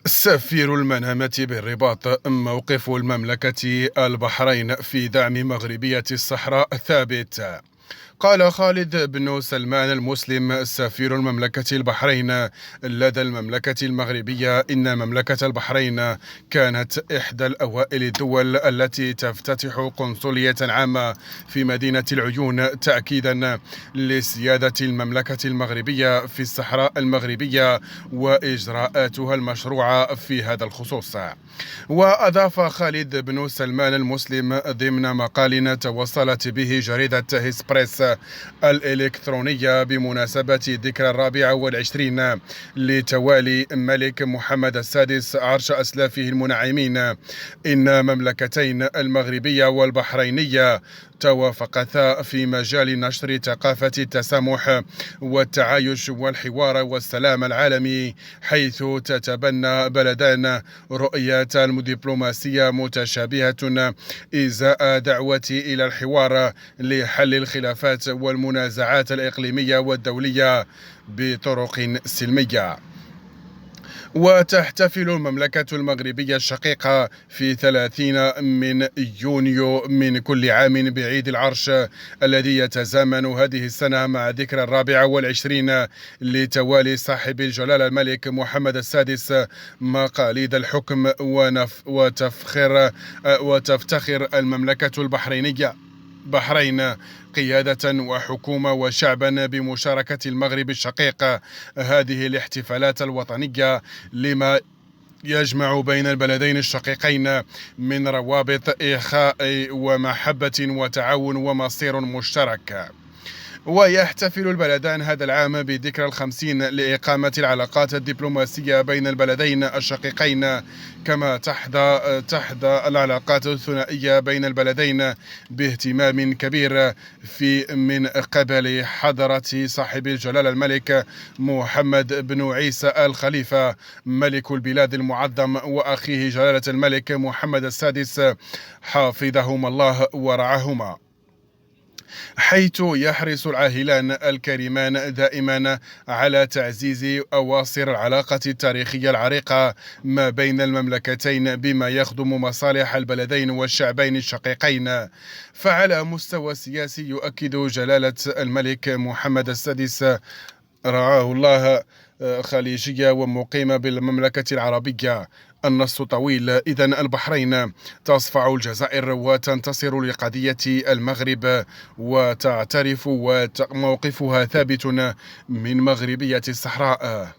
سفير المنامة بالرباط: موقف المملكة البحرين في دعم مغربية الصحراء ثابت. قال خالد بن سلمان المسلم سفير المملكة البحرين لدى المملكة المغربية إن مملكة البحرين كانت إحدى الأوائل الدول التي تفتتح قنصلية عامة في مدينة العيون، تأكيدا لسيادة المملكة المغربية في الصحراء المغربية وإجراءاتها المشروعة في هذا الخصوص. وأضاف خالد بن سلمان المسلم ضمن مقال توصلت به جريدة هيسبريس الإلكترونية بمناسبة ذكرى 24 لتوالي الملك محمد السادس عرش أسلافه المنعمين، إن مملكتين المغربية والبحرينية توافقتا في مجال نشر ثقافة التسامح والتعايش والحوار والسلام العالمي، حيث تتبنى بلدان رؤية دبلوماسية متشابهة إزاء دعوة إلى الحوار لحل الخلافات والمنازعات الإقليمية والدولية بطرق سلمية. وتحتفل المملكة المغربية الشقيقة في 30 من يونيو من كل عام بعيد العرش الذي يتزامن هذه السنة مع ذكرى 24 لتوالي صاحب الجلالة الملك محمد السادس مقاليد الحكم. وتفتخر المملكة البحرينية بحرين قيادة وحكومة وشعبا بمشاركة المغرب الشقيق هذه الاحتفالات الوطنية، لما يجمع بين البلدين الشقيقين من روابط إخاء ومحبة وتعاون ومصير مشترك. ويحتفل البلدان هذا العام بذكرى 50 لإقامة العلاقات الدبلوماسية بين البلدين الشقيقين، كما تحظى العلاقات الثنائية بين البلدين باهتمام كبير من قبل حضرة صاحب الجلالة الملك محمد بن عيسى آل خليفة ملك البلاد المعظم، وأخيه جلالة الملك محمد السادس حافظهما الله ورعاهما، حيث يحرص العاهلان الكريمان دائما على تعزيز أواصر العلاقة التاريخية العريقة ما بين المملكتين بما يخدم مصالح البلدين والشعبين الشقيقين. فعلى مستوى السياسي يؤكد جلالة الملك محمد السادس رعاه الله خليجية ومقيمة بالمملكة العربية. النص طويل. إذن البحرين تصفع الجزائر وتنتصر لقضية المغرب وتعترف وموقفها ثابت من مغربية الصحراء.